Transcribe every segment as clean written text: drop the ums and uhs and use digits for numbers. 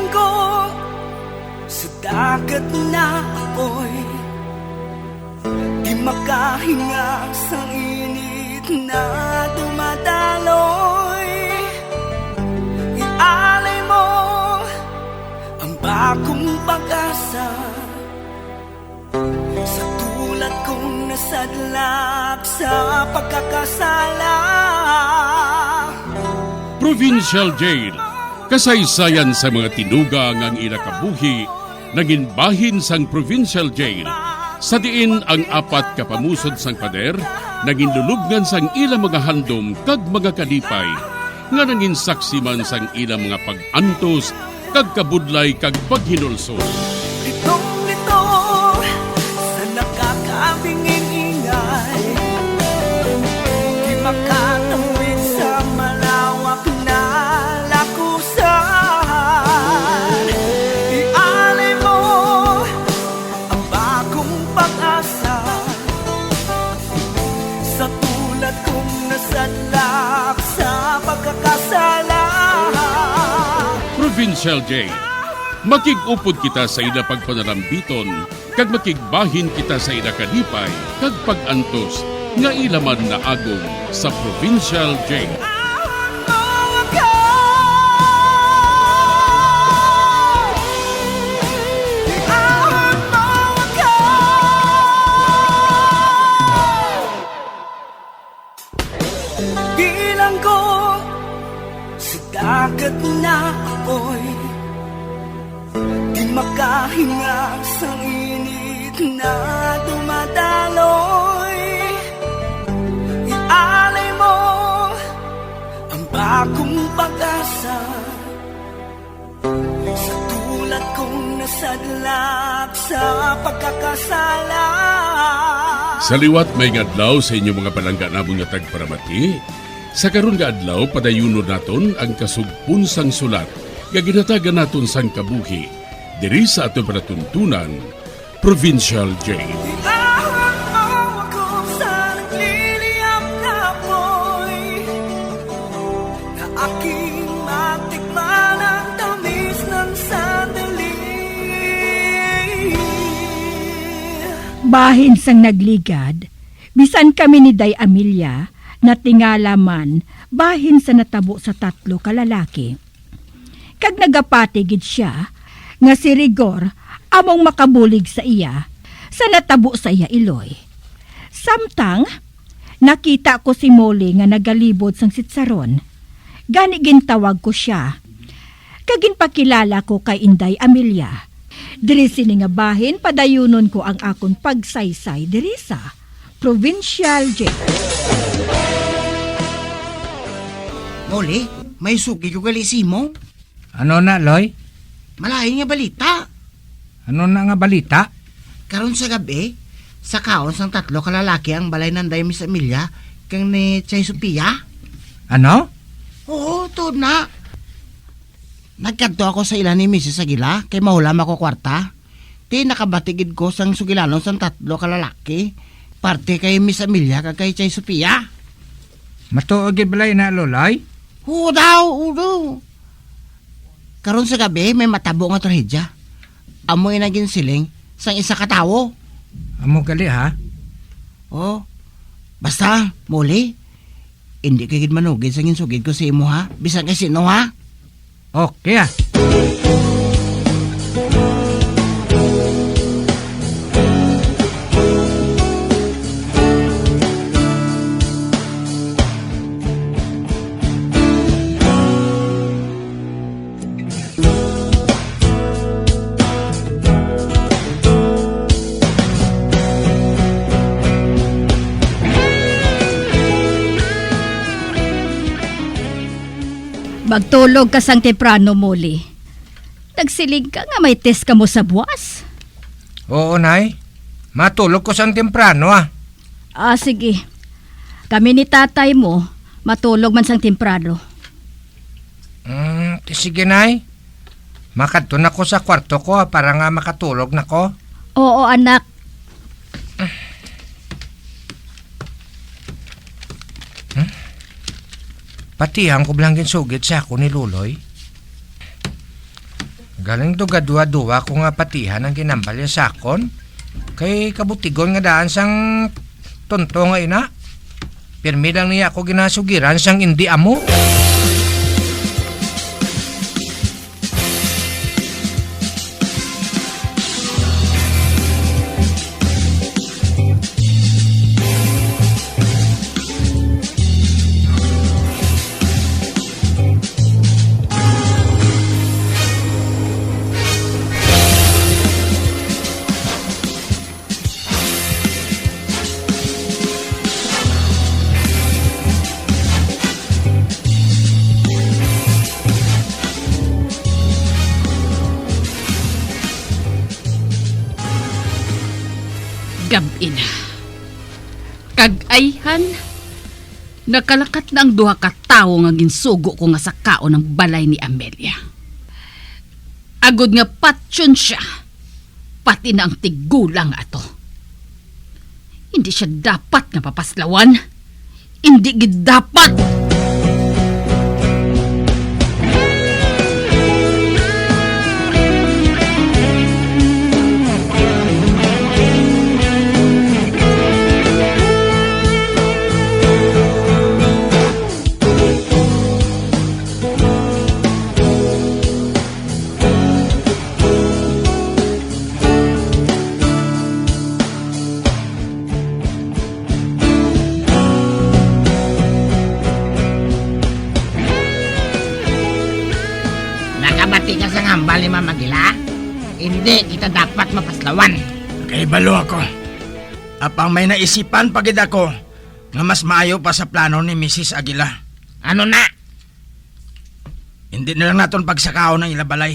Bilanggo sa dagat na apoy, di makahinga sa init na dumadaloy. Ialay mo ang bagong pag-asa sa tulad kong nasadlak sa pagkakasala. Provincial Jail, kasaysayan sa mga tinuga ngang inakabuhi, naging bahin sang Provincial Jail. Sa diin ang apat kapamusod sang pader, naging lulubngan sang ilang mga handom kag mga kalipay, nga naging saksi man sang ilang mga pag-antos, kag kabudlay kag paghinulsol. Litong-lito sa nakakabingin ingay, di makatawid sa malawak na lakusan. Ialay mo ang bagong pag-asa sa tulad kong nasadlak sa pagkakasala. Provincial Jail, makig-upod kita sa ila pagpanarambiton, kag makigbahin kita sa ila kalipay, kag pag-antos, nga ilaman na agong sa Provincial Jail. Bilanggo sa dagat na apoy, di makahinga sa init na dumadaloy. Ialay mo ang bagong pag-asa sa tulad kong nasadlak sa pagkakasala. Sa liwat may ngadlaw sa inyong mga palangga namong nga tagparamati, sa karon nga adlaw padayunon naton ang kasugpon sang sulat nga ginatagan naton sang kabuhi diri sa atong panatuntunan, Provincial Jail. Iahon mo ako sa nagliliyap na apoy, na aking matikman ang tamis ng sandali. Bahin sang nagligad, bisan kami ni Day Amelia, na tingala man, bahin sa natabo sa 3 kalalaki. Kag nagapatigid siya, nga si Rigor, among makabulig sa iya, sa natabo sa iya iloy. Samtang, nakita ko si Molly nga nagalibod sang sitsaron. Gani gintawag ko siya. Kagin pakilala ko kay Inday Amelia. Diri sini nga bahin, padayunon ko ang akong pagsaysay diri sa Provincial Jail. Molly, may sugi ko galisimo. Ano na, Loy? Malayo nga balita. Ano na nga balita? Karon sa gabi, sa kaon sang 3 kalalaki ang balay ng Day Miss Amelia kang ni Chay Sophia. Ano? Oo, tuod na. Nagkanto ako sa ilan ni Mrs. Aguila kay mahulam ako kwarta. Ti nakabatigid ko sang sugilanon sang 3 kalalaki. Parte kay Miss Amelia kag kay Chay Sophia. Matuogid balay na, Loy? Oo daw, oo. Karon sa gabi may matabo nga trahedya. Amoy naging siling sang isa ka tawo. Amo gali, ha? Oh, basta, Molly, hindi kagid manugid sa ginsugid ko sa imo ha. Bisan kay sino ha? Okay, ha? Magtulog ka sang temprano, Molly. Nagsilig ka nga may test ka mo sa buwas. Oo, Nay. Matulog ko sang temprano, ah. Ah, sige. Kami ni tatay mo, matulog man sang temprano. Sige, Nay. Makadto na ko sa kwarto ko, para nga makatulog na ko. Oo, anak. Patihan ko bilang ginsugit sa ako ni Luloy. Galing to gadwa-duwa ko nga patihan ang kinambalya sakon. Kay kabutigon nga daan sang tonto nga ina. Pirmi lang niya ako ginasugiran sang hindi amo. Gabi na. Kag-ayhan, nakalakat na ang duha ka tawo nga ginsugo ko nga sa kaon ng balay ni Amelia. Agod nga patsyon siya, pati na ang tigulang ato. Hindi siya dapat nga papaslawan. Hindi gid dapat. Nakabati ka sa hambal ni Mama Gila? Hindi kita dapat mapaslawan. Kay balo ako. Apang may naisipan pagid ako nga mas maayo pa sa plano ni Mrs. Aguila. Ano na? Hindi na lang naton pagsakaon ng ilabalay.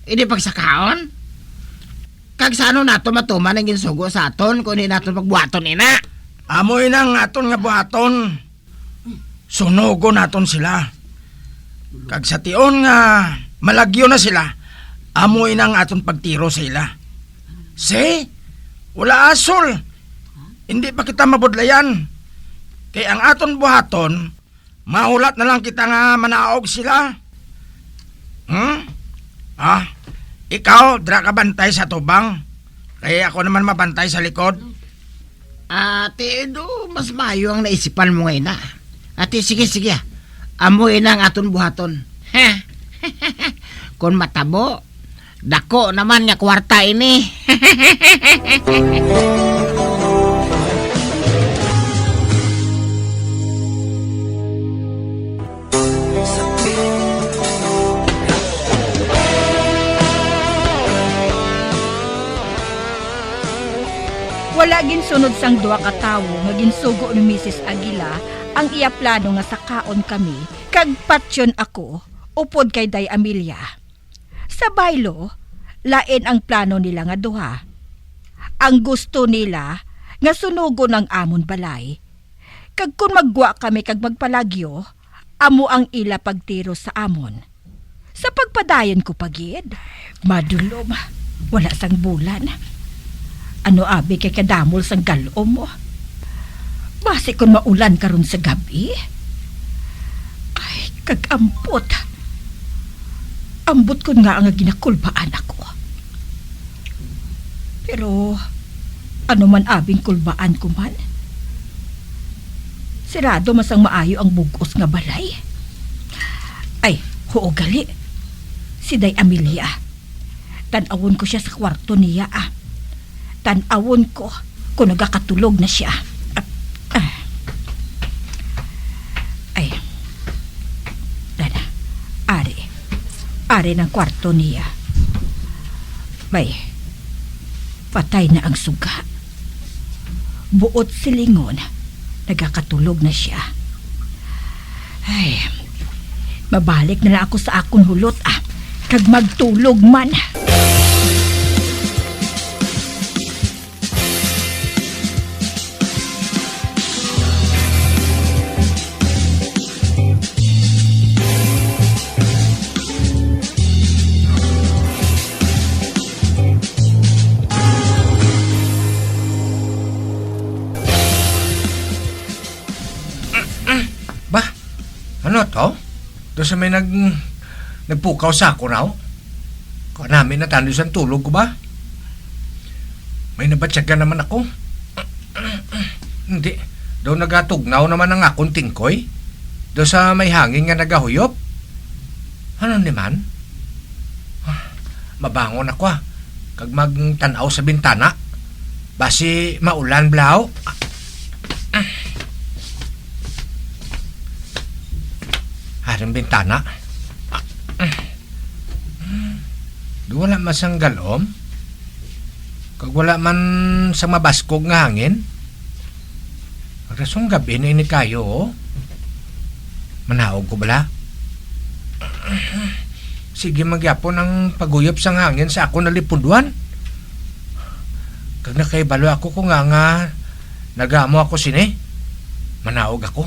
Hindi pagsakaon? Kag sa ano nato matuman ang ginsugo sa aton kung hindi naton pagbuhaton ina? Amoy nang aton nga buhaton. Sunugo naton sila. Kag sa tion nga malagyo na sila, amoy nang aton pagtiro sa ila. Wala asol. Hindi pa kita mabudlayan. Kay ang aton buhaton, mahulat na lang kita nga manaog sila. Ikaw, dra ka bantay sa tubang. Kaya ako naman mabantay sa likod. Ate Edo, mas mayo ang naisipan mo ngayon na. Ate, sige. Amoy na ang aton buhaton. Kung matabo, dako naman nga kwarta ini. Wala ginsunod sang duha ka tawo nga ginsugo ni Mrs. Aguila ang iya plano nga sakaon kami kag patsyon ako upod kay Day Amelia. Sa baylo, lain ang plano nila nga duha. Ang gusto nila nga sunugo ng amon balay. Kag kung magwa kami kag magpalagyo, amo ang ila pagtiro sa amon. Sa pagpadayon ko pagid, madulom, wala sang bulan. Ano abi kay kadamol sang galom mo? Base kung maulan karon sa gabi. Ay, kag-ambot. Ambot ko nga ang ginakulbaan ako. Pero, ano man abing kulbaan ko man? Sirado masang maayo ang bugos nga balay. Ay, gali. Si Day Amelia. Tanawon ko siya sa kwarto niya Tanawon ko kung nagakatulog na siya. Ay, dada, ari ng kwarto niya. Bay, patay na ang suga. Buot silingon, nagakatulog na siya. Ay, mabalik na lang ako sa akong hulot kag magtulog man. Ano to? Doon sa may nagpukaw sa ako raw? Kung namin natando sa tulog ko ba? May nabatsyagan naman ako. Hindi. Daw nagatugnaw naman ang akong tingkoy. Daw sa may hangin nga nagahuyop. Ano naman? Mabangon ako kag magtanaw sa bintana. Basi maulan blaw. Haring bintana. Wala man sang galom. Kag wala man sa mabaskog nga hangin. Rasong gabi na ini kayo, oh. Manaog ko bala? Sige magyapon ang paguyop sang hangin sa ako nalipunduan. Kag nakaibalo ako kung nga nagamo ako sini. Manaog ako.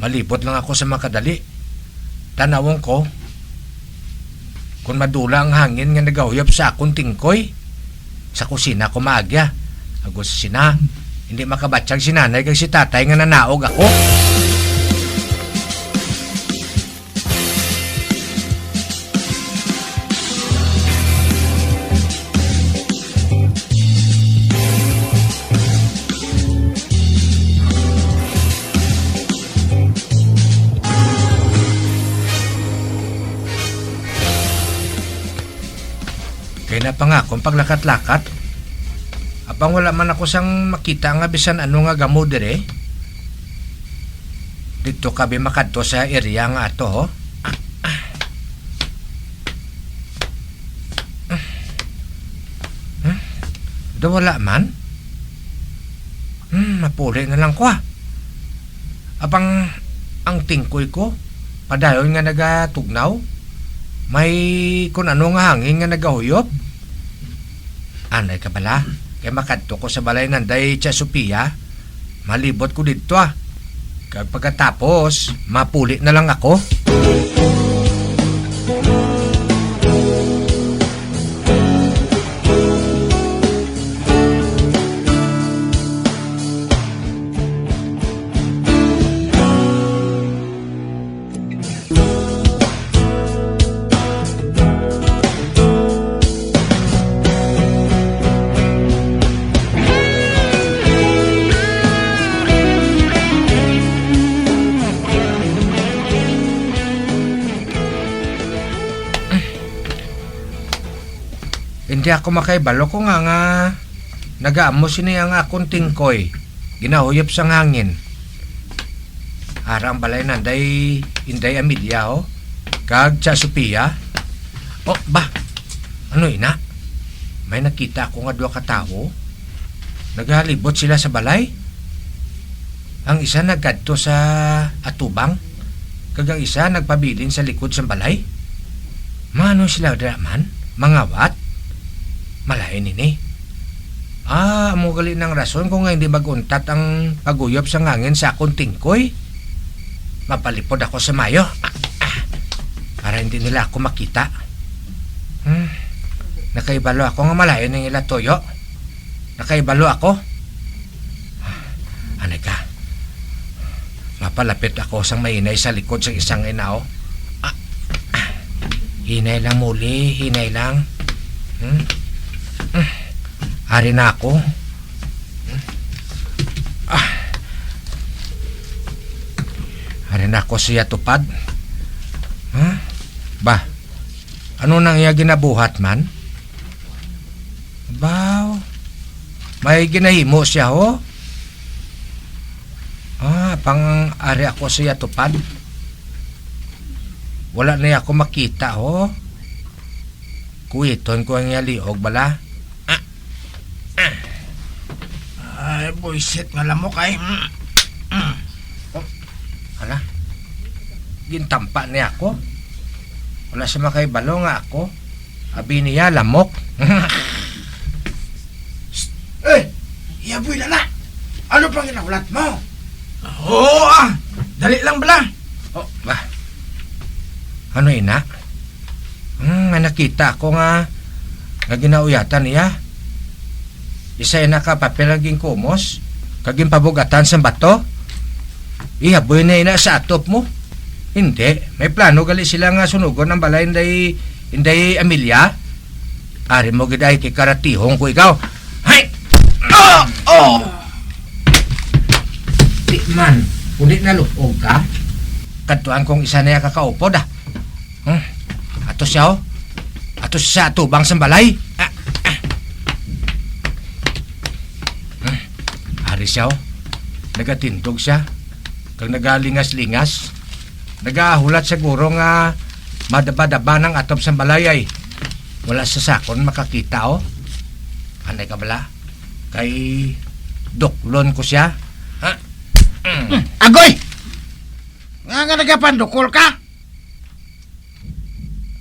Malipot lang ako sa makadali. Tanawon ko kung madula ang hangin nga nagahuyop sa akong tingkoy. Sa kusina ko maagya. Agos sina, hindi makabatsag si nanay kag si tatay nga nanaog ako. Kaya na pa nga akong paglakat-lakat. Abang wala man ako sang makita nga bisan ano nga gamo dire. Dito kabi makadto sa area nga ato, ho. Do wala man. Mapuli na lang ko, Abang ang tingkoy ko padayon nga nagatugnaw. May kung ano nga hangin nga nagahuyop. Anay ka bala? Kaya makadto ko sa balay nanday Tia Sophia. Malibot ko dito, Kag pagkatapos, mapuli na lang ako. Hindi ako makaibalo ko nga nagaamo sini ang akong tingkoy. Ginahuyop sang hangin. Arang balay nanday Inday Amelia, ho. Kag Tia Sophia. Oh, ba? Ano ina? May nakita ako nga 2 katao. Naghalibot sila sa balay. Ang isa nagkadto sa atubang. Kag ang isa nagpabilin sa likod sa balay. Mano sila man? Mangawat? Malain ini. Amo gali ng rason kung nga hindi maguntat ang paguyop sa hangin sa akong tingkoy. Mapalipod ako sa mayo. Para hindi nila ako makita. Nakaibalo ako nga malayo ng ila toyo. Nakaibalo ako. Anay ka. Mapalapit ako sang mainay sa likod sa isang inao. Hinay lang muli, hinay lang. Ari na ako. Ari na ako siya tupad. Ba, ano nang iya ginabuhat man? Baw, may ginahimo siya, ho? Pang ari ako siya tupad. Wala na ako makita, ho? Kuiton ko ang liog bala. Ay, buisit nga lamok ay. Hala, gintampa niya ako. Wala siya makaibalo nga ako. Abi niya lamok. Iyaboy na. Ano pang inaulat mo? Oo, dali lang bala. Oh, ba? Ano ina? May nakita ako nga ginauyatan niya. Isa na kapapel naging kumos, kaging pabugatan sa bato. Ihaboy na ina sa atop mo. Hindi, may plano gali sila nga sunugon ng balay Inday Amelia. Ari mo giday kay karatihong ko ikaw. Hay! Di man, kundi na lupog ka. Kadtuan kong isa na kakaupod ah. Ato siya oh. Ato siya sa tubang sambalay. Ari siya oh. Nagatintog siya. Kag nagalingas-lingas. Nagahulat siguro nga madaba-daba ng atop sambalay ay. Wala sa sakon makakita oh. Anay ka bala? Kay duklon ko siya. Agoy! Nga nagapandukol ka?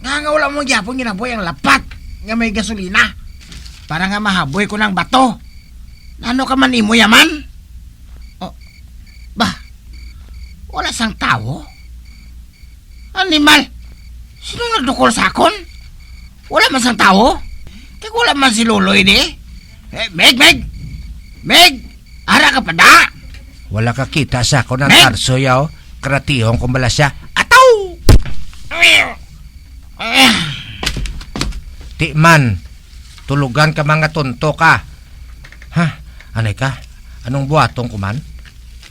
Nga wala mong yapon ginaboy ang lapat nga may gasolina para nga mahaboy ko ng bato. Ano ka man imo yaman? Oh, bah, wala sang tao? Animal, sino nagdukol sa akon? Wala man sang tao? Kaya wala man si Loloy di? Meg! Ara ka pa da? Wala ka kita sa ako ng Meg! tarso yaw. Karatihong kumbala siya. Ataw! Ti man, tulugan ka mga tonto ka. Ha? Anay ka? Anong buhatong kuman?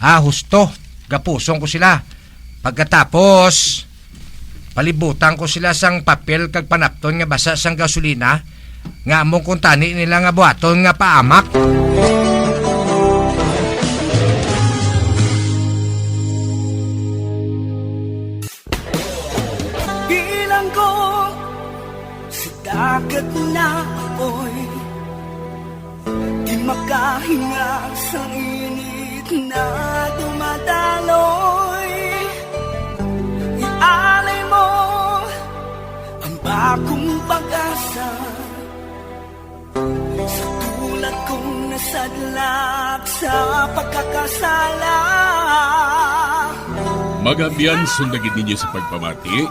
Husto. Gapusong ko sila. Pagkatapos, palibutan ko sila sang papel kag panapton nga basa sang gasolina nga among kung tani nila nga buhaton nga paamak. Bilang ko sa dagat na apoy, di makahinga sa init na dumadaloy. Ialay mo ang bagong pag-asa sa tulad kong nasadlak sa pagkakasala. Magabiyan sundagin ninyo sa pagpamati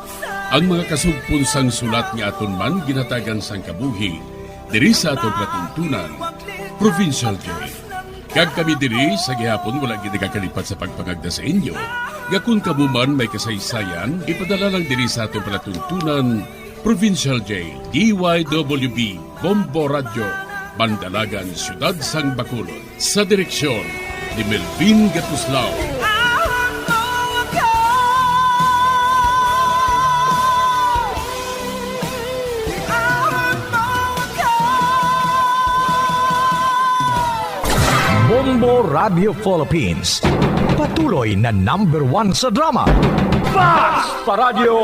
ang mga kasugpon sang sulat nga aton man ginatagan sang kabuhi diri sa atong katuntunan, Provincial Joy. Kag kami diri sa gihapon wala gid nakakalipat sa pagpangagda sa inyo. Gakun kamo man may kasaysayan, ipadala lang diri sa atong palatuntunan, Provincial J, DYWB, Bombo Radio, Bandalagan, Siyudad Sang Bacolod. Sa direksyon ni Melvin Gatuslao. Bombo Radio Philippines. Patuloy na #1 sa drama. Fast Radio!